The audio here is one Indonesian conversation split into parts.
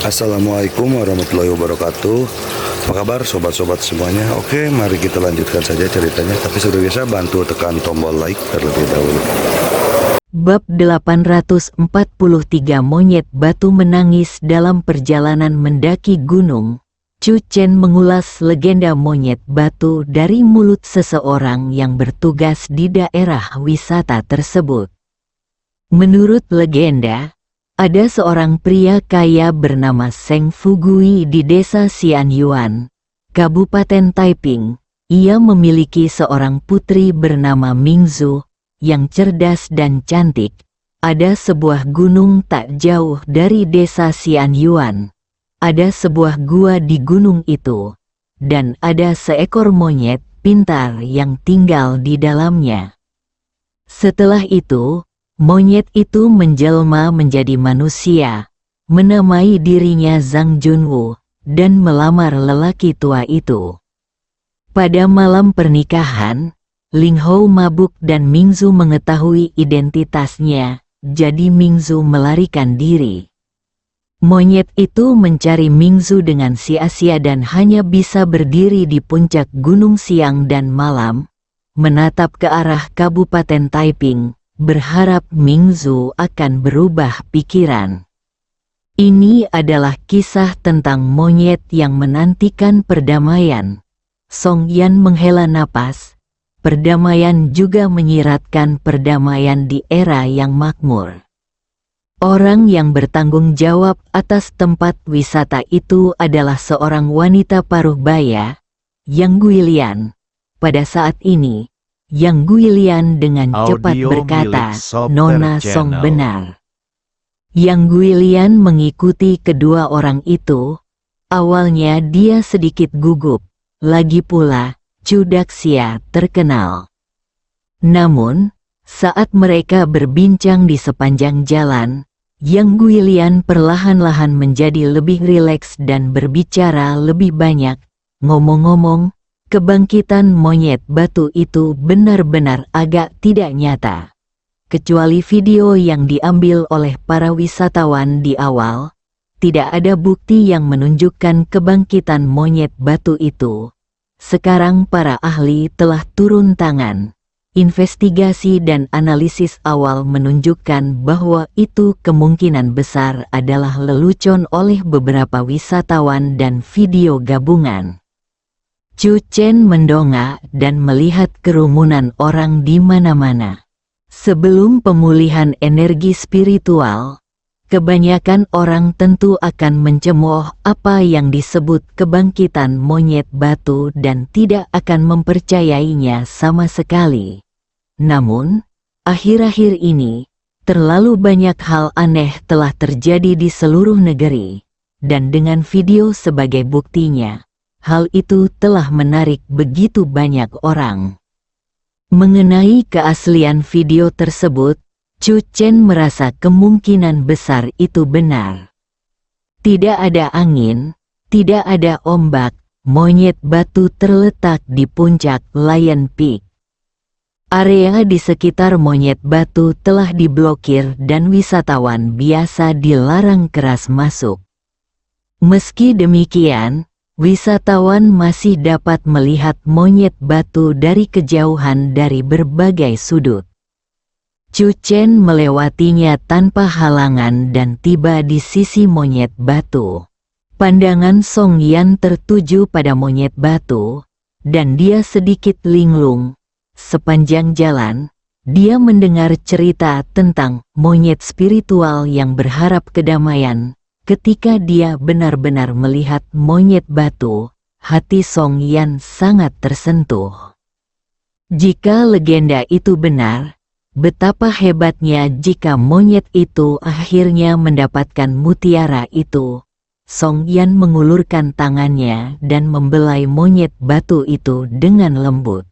Assalamualaikum warahmatullahi wabarakatuh. Apa kabar sobat-sobat semuanya? Oke, mari kita lanjutkan saja ceritanya. Tapi seperti biasa bantu tekan tombol like terlebih dahulu. Bab 843 Monyet Batu menangis dalam perjalanan mendaki gunung. Chu Chen mengulas legenda monyet batu dari mulut seseorang yang bertugas di daerah wisata tersebut. Menurut legenda, ada seorang pria kaya bernama Seng Fugui di desa Xianyuan, Kabupaten Taiping. Ia memiliki seorang putri bernama Mingzu, yang cerdas dan cantik. Ada sebuah gunung tak jauh dari desa Xianyuan. Ada sebuah gua di gunung itu, dan ada seekor monyet pintar yang tinggal di dalamnya. Setelah itu, monyet itu menjelma menjadi manusia, menamai dirinya Zhang Junwu, dan melamar lelaki tua itu. Pada malam pernikahan, Ling Hou mabuk dan Mingzu mengetahui identitasnya, jadi Mingzu melarikan diri. Monyet itu mencari Mingzu dengan sia-sia dan hanya bisa berdiri di puncak gunung siang dan malam, menatap ke arah Kabupaten Taiping, berharap Mingzu akan berubah pikiran. Ini adalah kisah tentang monyet yang menantikan perdamaian. Song Yan menghela napas. Perdamaian juga menyiratkan perdamaian di era yang makmur. Orang yang bertanggung jawab atas tempat wisata itu adalah seorang wanita paruh baya, Yang Guilian. Pada saat ini, Yang Guilian dengan cepat berkata, "Nona Song benar." Yang Guilian mengikuti kedua orang itu. Awalnya dia sedikit gugup, lagi pula Chu Daxia terkenal. Namun, saat mereka berbincang di sepanjang jalan, Yang Guilian perlahan-lahan menjadi lebih rileks dan berbicara lebih banyak. Ngomong-ngomong, kebangkitan monyet batu itu benar-benar agak tidak nyata. Kecuali video yang diambil oleh para wisatawan di awal, tidak ada bukti yang menunjukkan kebangkitan monyet batu itu. Sekarang para ahli telah turun tangan. Investigasi dan analisis awal menunjukkan bahwa itu kemungkinan besar adalah lelucon oleh beberapa wisatawan dan video gabungan. Chu Chen mendongak dan melihat kerumunan orang di mana-mana. Sebelum pemulihan energi spiritual, kebanyakan orang tentu akan mencemooh apa yang disebut kebangkitan monyet batu dan tidak akan mempercayainya sama sekali. Namun, akhir-akhir ini, terlalu banyak hal aneh telah terjadi di seluruh negeri, dan dengan video sebagai buktinya, hal itu telah menarik begitu banyak orang. Mengenai keaslian video tersebut, Chu Chen merasa kemungkinan besar itu benar. Tidak ada angin, tidak ada ombak, monyet batu terletak di puncak Lion Peak. Area di sekitar monyet batu telah diblokir dan wisatawan biasa dilarang keras masuk. Meski demikian, wisatawan masih dapat melihat monyet batu dari kejauhan dari berbagai sudut. Chu Chen melewatinya tanpa halangan dan tiba di sisi monyet batu. Pandangan Song Yan tertuju pada monyet batu, dan dia sedikit linglung. Sepanjang jalan, dia mendengar cerita tentang monyet spiritual yang berharap kedamaian. Ketika dia benar-benar melihat monyet batu, hati Song Yan sangat tersentuh. Jika legenda itu benar, betapa hebatnya jika monyet itu akhirnya mendapatkan mutiara itu. Song Yan mengulurkan tangannya dan membelai monyet batu itu dengan lembut.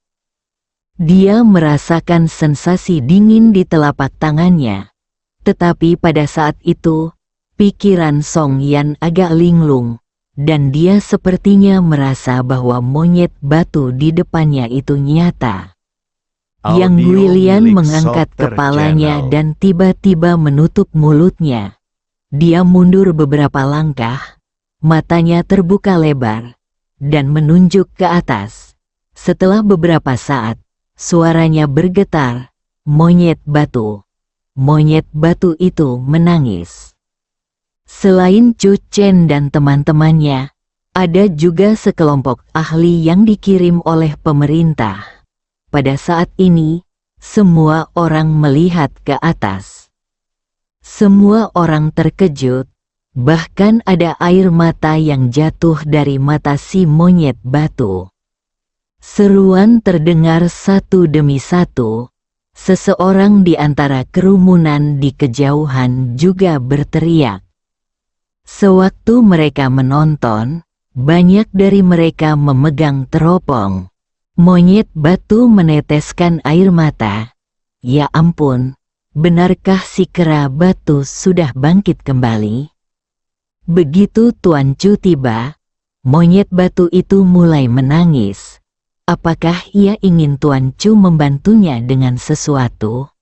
Dia merasakan sensasi dingin di telapak tangannya. Tetapi pada saat itu, pikiran Song Yan agak linglung, dan dia sepertinya merasa bahwa monyet batu di depannya itu nyata. Yang Guilian mengangkat kepalanya dan tiba-tiba menutup mulutnya. Dia mundur beberapa langkah, matanya terbuka lebar, dan menunjuk ke atas. Setelah beberapa saat, suaranya bergetar, "Monyet batu." Monyet batu itu menangis. Selain Chu Chen dan teman-temannya, ada juga sekelompok ahli yang dikirim oleh pemerintah. Pada saat ini, semua orang melihat ke atas. Semua orang terkejut, bahkan ada air mata yang jatuh dari mata si monyet batu. Seruan terdengar satu demi satu. Seseorang di antara kerumunan di kejauhan juga berteriak. Sewaktu mereka menonton, banyak dari mereka memegang teropong. Monyet batu meneteskan air mata. Ya ampun, benarkah si kera batu sudah bangkit kembali? Begitu Tuan Chu tiba, monyet batu itu mulai menangis. Apakah ia ingin Tuan Chu membantunya dengan sesuatu?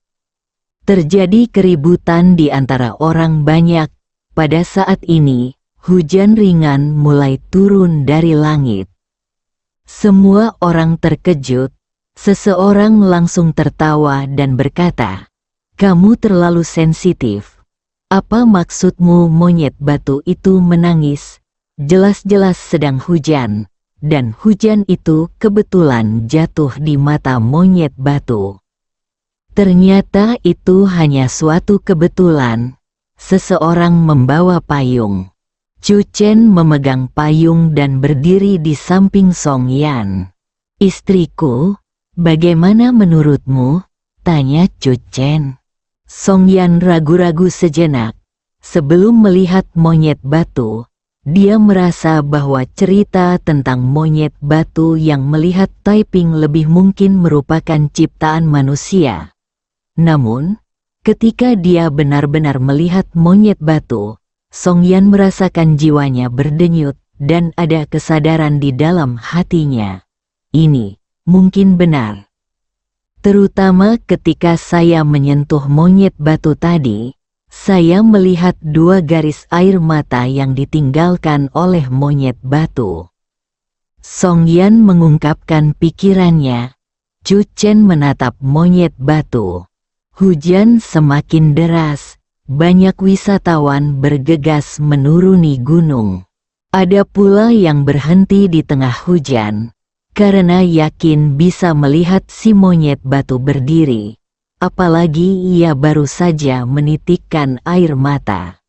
Terjadi keributan di antara orang banyak. Pada saat ini, hujan ringan mulai turun dari langit. Semua orang terkejut. Seseorang langsung tertawa dan berkata, "Kamu terlalu sensitif. Apa maksudmu monyet batu itu menangis? Jelas-jelas sedang hujan. Dan hujan itu kebetulan jatuh di mata monyet batu." Ternyata itu hanya suatu kebetulan. Seseorang membawa payung. Chu Chen memegang payung dan berdiri di samping Song Yan. "Istriku, bagaimana menurutmu?" tanya Chu Chen. Song Yan ragu-ragu sejenak. Sebelum melihat monyet batu, dia merasa bahwa cerita tentang monyet batu yang melihat Taiping lebih mungkin merupakan ciptaan manusia. Namun, ketika dia benar-benar melihat monyet batu, Song Yan merasakan jiwanya berdenyut dan ada kesadaran di dalam hatinya. Ini mungkin benar. Terutama ketika saya menyentuh monyet batu tadi, saya melihat dua garis air mata yang ditinggalkan oleh monyet batu. Song Yan mengungkapkan pikirannya. Chu Chen menatap monyet batu. Hujan semakin deras. Banyak wisatawan bergegas menuruni gunung. Ada pula yang berhenti di tengah hujan, karena yakin bisa melihat si monyet batu berdiri. Apalagi ia baru saja menitikkan air mata.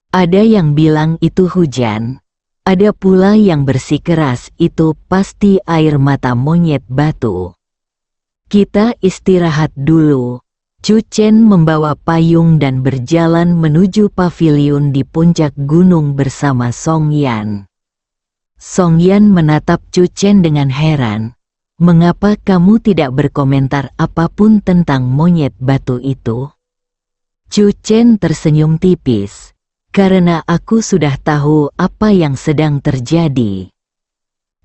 Ada yang bilang itu hujan, ada pula yang bersikeras itu pasti air mata monyet batu. "Kita istirahat dulu." Chu Chen membawa payung dan berjalan menuju paviliun di puncak gunung bersama Song Yan. Song Yan menatap Chu Chen dengan heran. "Mengapa kamu tidak berkomentar apapun tentang monyet batu itu?" Chu Chen tersenyum tipis. "Karena aku sudah tahu apa yang sedang terjadi."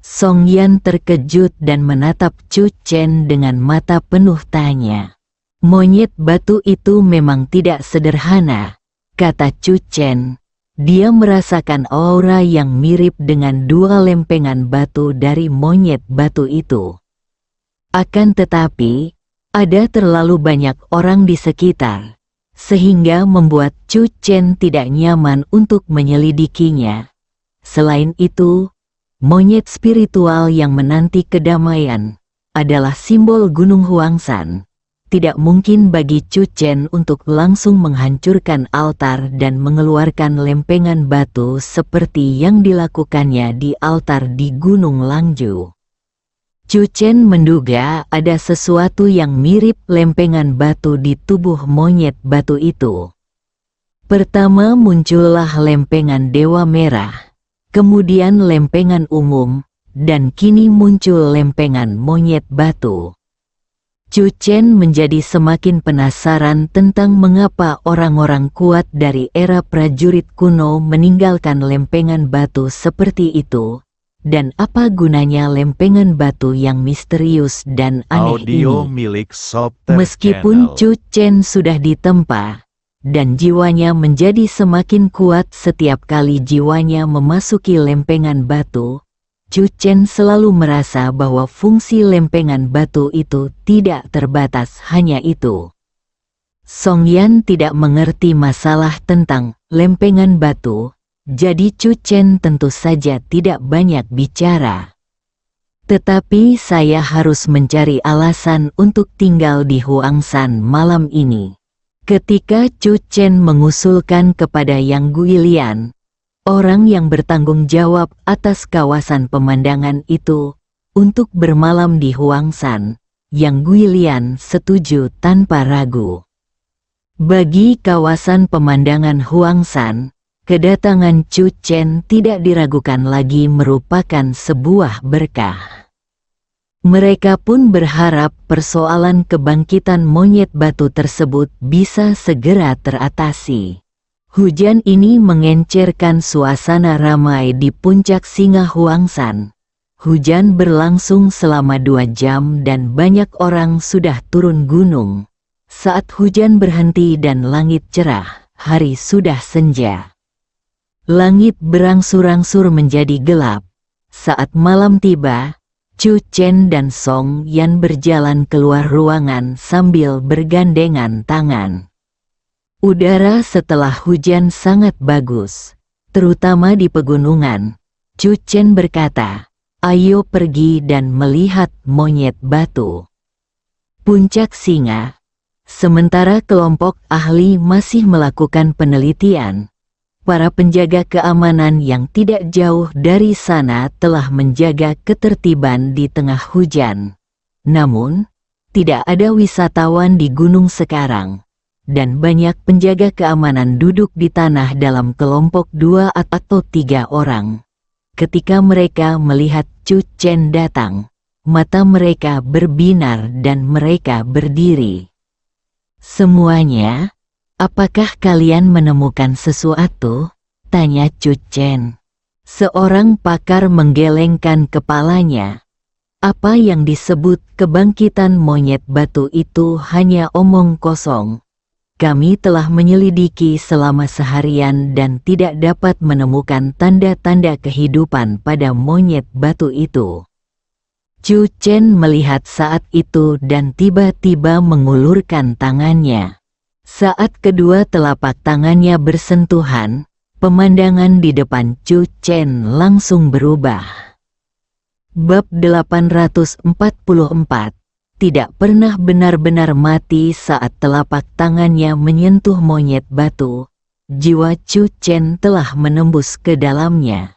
Song Yan terkejut dan menatap Chu Chen dengan mata penuh tanya. "Monyet batu itu memang tidak sederhana," kata Chu Chen. Dia merasakan aura yang mirip dengan dua lempengan batu dari monyet batu itu. Akan tetapi, ada terlalu banyak orang di sekitar, sehingga membuat Chu Chen tidak nyaman untuk menyelidikinya. Selain itu, monyet spiritual yang menanti kedamaian adalah simbol Gunung Huangshan. Tidak mungkin bagi Chu Chen untuk langsung menghancurkan altar dan mengeluarkan lempengan batu seperti yang dilakukannya di altar di Gunung Langju. Chu Chen menduga ada sesuatu yang mirip lempengan batu di tubuh monyet batu itu. Pertama muncullah lempengan Dewa Merah, kemudian lempengan umum, dan kini muncul lempengan monyet batu. Chu Chen menjadi semakin penasaran tentang mengapa orang-orang kuat dari era prajurit kuno meninggalkan lempengan batu seperti itu, dan apa gunanya lempengan batu yang misterius dan aneh Audio ini. milik Soft Channel. Meskipun Chu Chen sudah ditempa, dan jiwanya menjadi semakin kuat setiap kali jiwanya memasuki lempengan batu. Chu Chen selalu merasa bahwa fungsi lempengan batu itu tidak terbatas hanya itu. Song Yan tidak mengerti masalah tentang lempengan batu, jadi Chu Chen tentu saja tidak banyak bicara. Tetapi saya harus mencari alasan untuk tinggal di Huangshan malam ini. Ketika Chu Chen mengusulkan kepada Yang Guilian, orang yang bertanggung jawab atas kawasan pemandangan itu, untuk bermalam di Huangshan, Yang Guilian setuju tanpa ragu. Bagi kawasan pemandangan Huangshan, kedatangan Chu Chen tidak diragukan lagi merupakan sebuah berkah. Mereka pun berharap persoalan kebangkitan monyet batu tersebut bisa segera teratasi. Hujan ini mengencerkan suasana ramai di puncak Singa Huangshan. Hujan berlangsung selama 2 jam dan banyak orang sudah turun gunung. Saat hujan berhenti dan langit cerah, hari sudah senja. Langit berangsur-angsur menjadi gelap. Saat malam tiba, Chu Chen dan Song Yan berjalan keluar ruangan sambil bergandengan tangan. Udara setelah hujan sangat bagus, terutama di pegunungan. Chu Chen berkata, "Ayo pergi dan melihat monyet batu." Puncak Singa. Sementara kelompok ahli masih melakukan penelitian, para penjaga keamanan yang tidak jauh dari sana telah menjaga ketertiban di tengah hujan. Namun, tidak ada wisatawan di gunung sekarang, dan banyak penjaga keamanan duduk di tanah dalam kelompok 2 atau 3 orang. Ketika mereka melihat Chu Chen datang, mata mereka berbinar dan mereka berdiri. "Semuanya, apakah kalian menemukan sesuatu?" tanya Chu Chen. Seorang pakar menggelengkan kepalanya. Apa yang disebut kebangkitan monyet batu itu hanya omong kosong. Kami telah menyelidiki selama seharian dan tidak dapat menemukan tanda-tanda kehidupan pada monyet batu itu. Chu Chen melihat saat itu dan tiba-tiba mengulurkan tangannya. Saat kedua telapak tangannya bersentuhan, pemandangan di depan Chu Chen langsung berubah. Bab 844. Tidak pernah benar-benar mati saat telapak tangannya menyentuh monyet batu. Jiwa Chu Chen telah menembus ke dalamnya.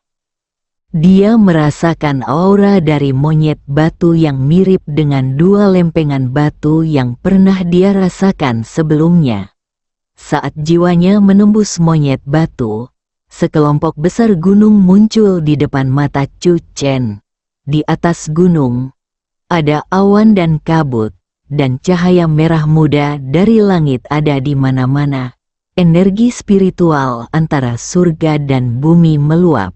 Dia merasakan aura dari monyet batu yang mirip dengan 2 lempengan batu yang pernah dia rasakan sebelumnya. Saat jiwanya menembus monyet batu, sekelompok besar gunung muncul di depan mata Chu Chen. Di atas gunung, ada awan dan kabut, dan cahaya merah muda dari langit ada di mana-mana. Energi spiritual antara surga dan bumi meluap.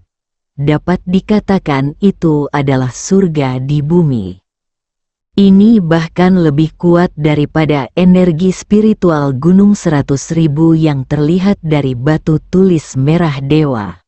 Dapat dikatakan itu adalah surga di bumi. Ini bahkan lebih kuat daripada energi spiritual Gunung 100.000 yang terlihat dari batu tulis merah dewa.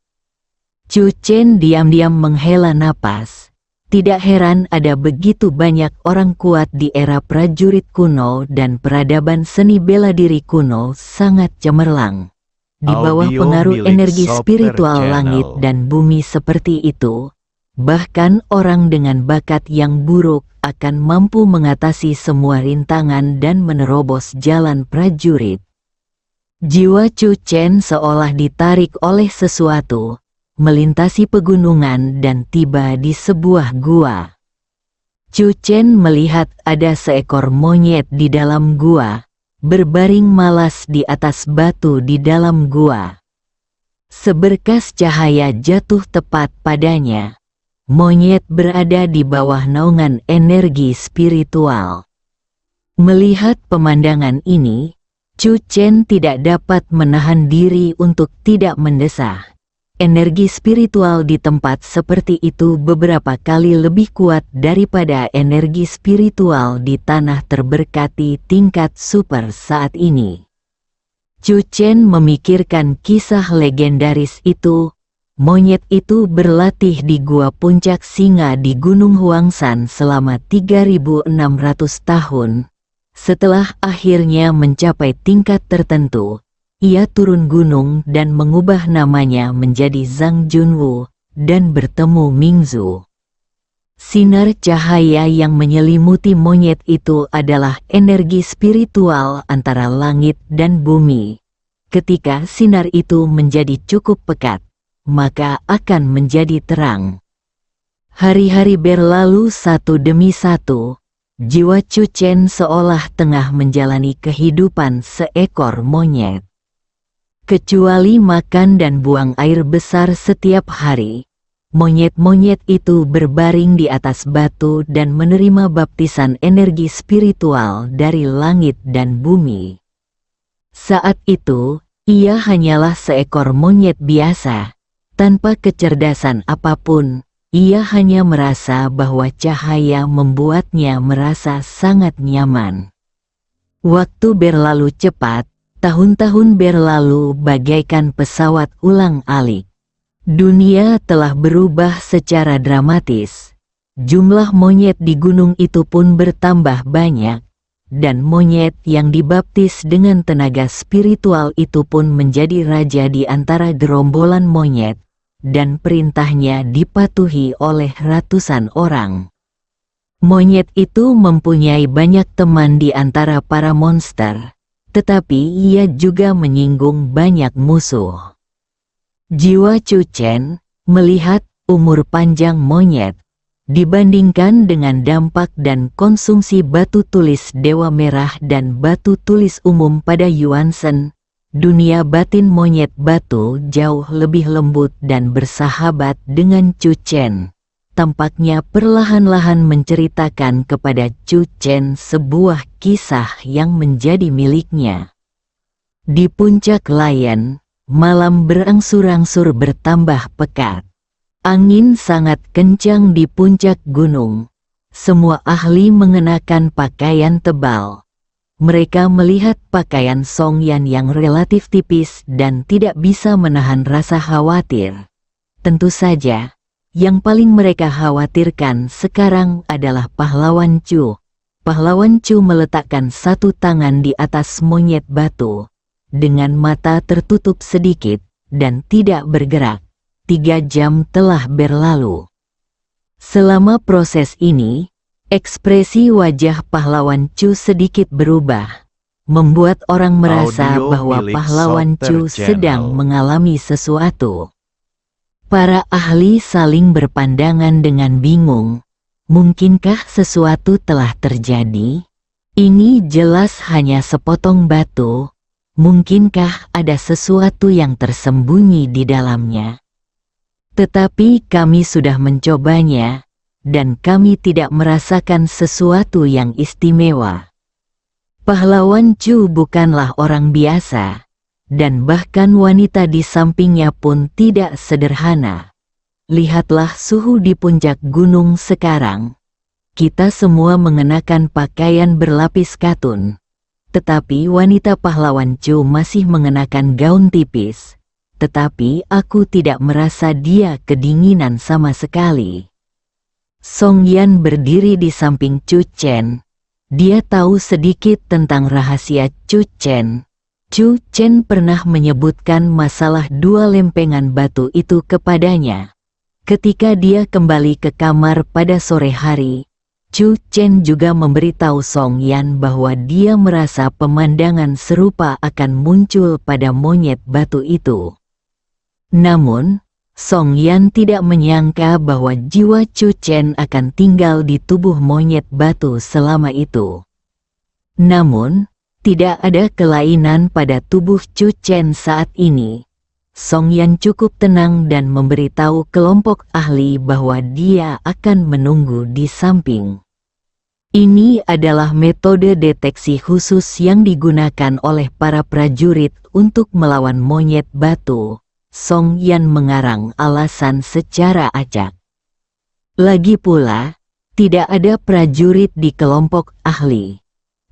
Chu Chen diam-diam menghela napas. Tidak heran ada begitu banyak orang kuat di era prajurit kuno dan peradaban seni bela diri kuno sangat cemerlang. Di bawah pengaruh energi spiritual langit dan bumi seperti itu, bahkan orang dengan bakat yang buruk akan mampu mengatasi semua rintangan dan menerobos jalan prajurit. Jiwa Chu Chen seolah ditarik oleh sesuatu, melintasi pegunungan dan tiba di sebuah gua. Chu Chen melihat ada seekor monyet di dalam gua, berbaring malas di atas batu di dalam gua. Seberkas cahaya jatuh tepat padanya. Monyet berada di bawah naungan energi spiritual. Melihat pemandangan ini, Chu Chen tidak dapat menahan diri untuk tidak mendesah. Energi spiritual di tempat seperti itu beberapa kali lebih kuat daripada energi spiritual di tanah terberkati tingkat super saat ini. Chu Chen memikirkan kisah legendaris itu. Monyet itu berlatih di Gua Puncak Singa di Gunung Huangshan selama 3.600 tahun. Setelah akhirnya mencapai tingkat tertentu, ia turun gunung dan mengubah namanya menjadi Zhang Junwu dan bertemu Mingzu. Sinar cahaya yang menyelimuti monyet itu adalah energi spiritual antara langit dan bumi. Ketika sinar itu menjadi cukup pekat, maka akan menjadi terang. Hari-hari berlalu satu demi satu. Jiwa Chu Chen seolah tengah menjalani kehidupan seekor monyet. Kecuali makan dan buang air besar setiap hari, monyet-monyet itu berbaring di atas batu dan menerima baptisan energi spiritual dari langit dan bumi. Saat itu, ia hanyalah seekor monyet biasa. Tanpa kecerdasan apapun, ia hanya merasa bahwa cahaya membuatnya merasa sangat nyaman. Waktu berlalu cepat, tahun-tahun berlalu bagaikan pesawat ulang-alik. Dunia telah berubah secara dramatis. Jumlah monyet di gunung itu pun bertambah banyak, dan monyet yang dibaptis dengan tenaga spiritual itu pun menjadi raja di antara gerombolan monyet, dan perintahnya dipatuhi oleh ratusan orang. Monyet itu mempunyai banyak teman di antara para monster, tetapi ia juga menyinggung banyak musuh. Jiwa Chu Chen melihat umur panjang monyet dibandingkan dengan dampak dan konsumsi batu tulis Dewa Merah dan batu tulis umum pada Yuanshen. Dunia batin monyet batu jauh lebih lembut dan bersahabat dengan Chu Chen. Tampaknya perlahan-lahan menceritakan kepada Chu Chen sebuah kisah yang menjadi miliknya. Di puncak Lion, malam berangsur-angsur bertambah pekat. Angin sangat kencang di puncak gunung. Semua ahli mengenakan pakaian tebal. Mereka melihat pakaian Song Yan yang relatif tipis dan tidak bisa menahan rasa khawatir. Tentu saja, yang paling mereka khawatirkan sekarang adalah pahlawan Chu. Pahlawan Chu meletakkan satu tangan di atas monyet batu, dengan mata tertutup sedikit, dan tidak bergerak. 3 jam telah berlalu. Selama proses ini, ekspresi wajah pahlawan Chu sedikit berubah, membuat orang merasa bahwa pahlawan Chu sedang mengalami sesuatu. Para ahli saling berpandangan dengan bingung. Mungkinkah sesuatu telah terjadi? Ini jelas hanya sepotong batu. Mungkinkah ada sesuatu yang tersembunyi di dalamnya? Tetapi kami sudah mencobanya, dan kami tidak merasakan sesuatu yang istimewa. Pahlawan Chu bukanlah orang biasa, dan bahkan wanita di sampingnya pun tidak sederhana. Lihatlah suhu di puncak gunung sekarang. Kita semua mengenakan pakaian berlapis katun, tetapi wanita pahlawan Chu masih mengenakan gaun tipis. Tetapi aku tidak merasa dia kedinginan sama sekali. Song Yan berdiri di samping Chu Chen. Dia tahu sedikit tentang rahasia Chu Chen. Chu Chen pernah menyebutkan masalah 2 lempengan batu itu kepadanya. Ketika dia kembali ke kamar pada sore hari, Chu Chen juga memberitahu Song Yan bahwa dia merasa pemandangan serupa akan muncul pada monyet batu itu. Namun, Song Yan tidak menyangka bahwa jiwa Chu Chen akan tinggal di tubuh monyet batu selama itu. Namun, tidak ada kelainan pada tubuh Chu Chen saat ini. Song Yan cukup tenang dan memberitahu kelompok ahli bahwa dia akan menunggu di samping. Ini adalah metode deteksi khusus yang digunakan oleh para prajurit untuk melawan monyet batu. Song Yan mengarang alasan secara acak. Lagi pula, tidak ada prajurit di kelompok ahli.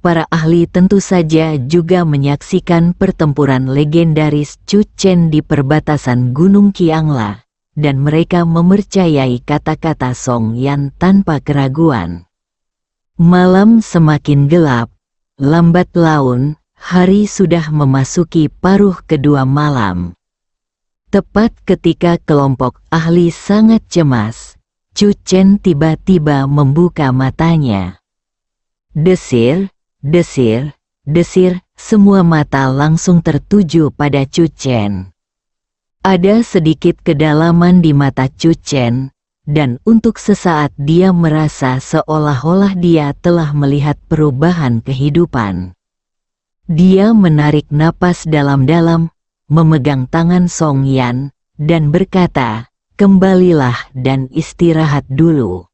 para ahli tentu saja juga menyaksikan pertempuran legendaris Chu Chen di perbatasan Gunung Qiangla, dan mereka mempercayai kata-kata Song Yan tanpa keraguan. Malam semakin gelap, lambat laun, hari sudah memasuki paruh kedua malam. Tepat ketika kelompok ahli sangat cemas, Chu Chen tiba-tiba membuka matanya. Desir, desir, desir, semua mata langsung tertuju pada Chu Chen. Ada sedikit kedalaman di mata Chu Chen, dan untuk sesaat dia merasa seolah-olah dia telah melihat perubahan kehidupan. Dia menarik napas dalam-dalam, memegang tangan Song Yan, dan berkata, "Kembalilah dan istirahat dulu."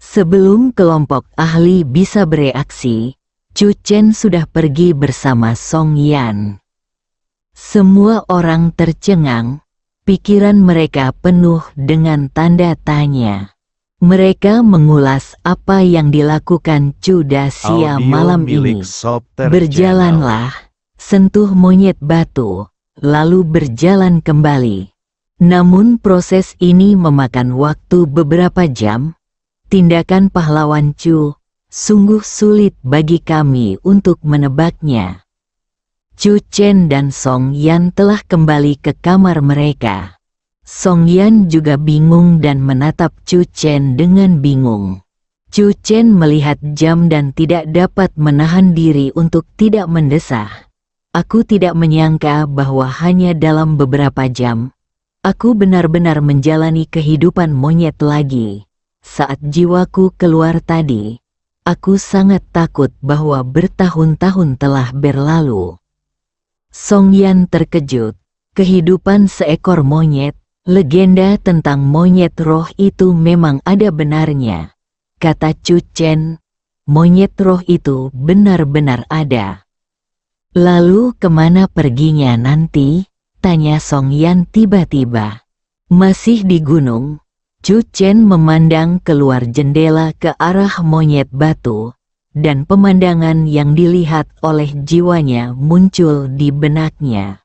Sebelum kelompok ahli bisa bereaksi, Chu Chen sudah pergi bersama Song Yan. Semua orang tercengang, pikiran mereka penuh dengan tanda tanya. Mereka mengulas apa yang dilakukan Chu Daxia malam ini. Berjalanlah, sentuh monyet batu, lalu berjalan kembali. Namun proses ini memakan waktu beberapa jam. Tindakan pahlawan Chu sungguh sulit bagi kami untuk menebaknya. Chu Chen dan Song Yan telah kembali ke kamar mereka. Song Yan juga bingung dan menatap Chu Chen dengan bingung. Chu Chen melihat jam dan tidak dapat menahan diri untuk tidak mendesah. Aku tidak menyangka bahwa hanya dalam beberapa jam, aku benar-benar menjalani kehidupan monyet lagi. Saat jiwaku keluar tadi, aku sangat takut bahwa bertahun-tahun telah berlalu. Song Yan terkejut. Kehidupan seekor monyet, legenda tentang monyet roh itu memang ada benarnya. Kata Chu Chen, monyet roh itu benar-benar ada. Lalu kemana perginya nanti? Tanya Song Yan tiba-tiba. Masih di gunung. Chu Chen memandang keluar jendela ke arah monyet batu, dan pemandangan yang dilihat oleh jiwanya muncul di benaknya.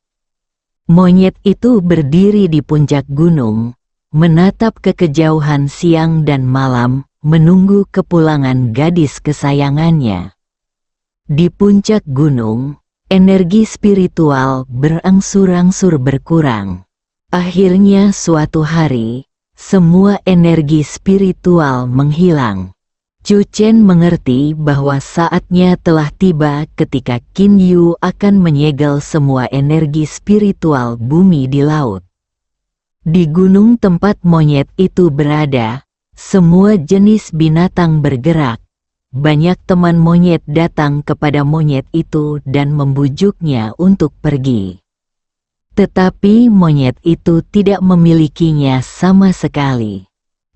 Monyet itu berdiri di puncak gunung, menatap ke kejauhan siang dan malam, menunggu kepulangan gadis kesayangannya. Di puncak gunung, energi spiritual berangsur-angsur berkurang. Akhirnya suatu hari, semua energi spiritual menghilang. Chu Chen mengerti bahwa saatnya telah tiba ketika Qin Yu akan menyegel semua energi spiritual bumi di laut. Di gunung tempat monyet itu berada, semua jenis binatang bergerak. Banyak teman monyet datang kepada monyet itu dan membujuknya untuk pergi. Tetapi monyet itu tidak memilikinya sama sekali.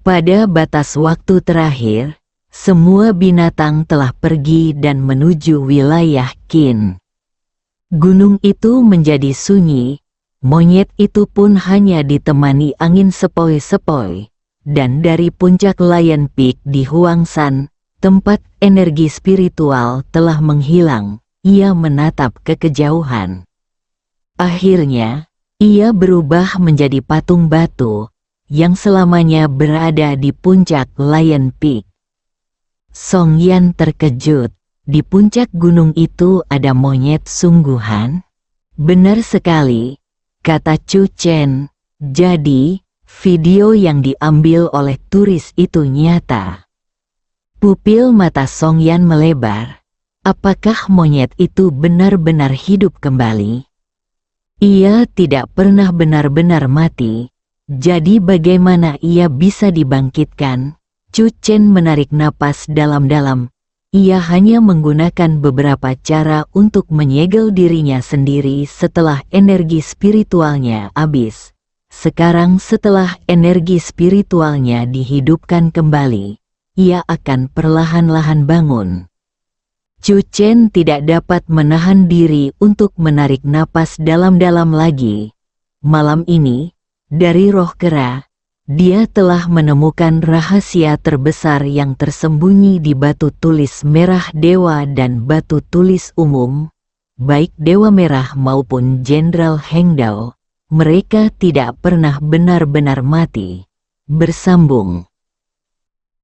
Pada batas waktu terakhir, semua binatang telah pergi dan menuju wilayah Qin. Gunung itu menjadi sunyi, monyet itu pun hanya ditemani angin sepoi-sepoi, dan dari puncak Lion Peak di Huangshan, tempat energi spiritual telah menghilang, ia menatap ke kejauhan. Akhirnya, ia berubah menjadi patung batu, yang selamanya berada di puncak Lion Peak. Song Yan terkejut, di puncak gunung itu ada monyet sungguhan? Benar sekali, kata Chu Chen, jadi, video yang diambil oleh turis itu nyata. Pupil mata Song Yan melebar. Apakah monyet itu benar-benar hidup kembali? Ia tidak pernah benar-benar mati, jadi bagaimana ia bisa dibangkitkan? Chu Chen menarik napas dalam-dalam. Ia hanya menggunakan beberapa cara untuk menyegel dirinya sendiri setelah energi spiritualnya habis. Sekarang setelah energi spiritualnya dihidupkan kembali, ia akan perlahan-lahan bangun. Chu Chen tidak dapat menahan diri untuk menarik napas dalam-dalam lagi. Malam ini, dari roh kera, Dia telah menemukan rahasia terbesar yang tersembunyi di batu tulis merah dewa dan batu tulis umum. Baik Dewa Merah maupun Jenderal Hengdao, mereka tidak pernah benar-benar mati. Bersambung.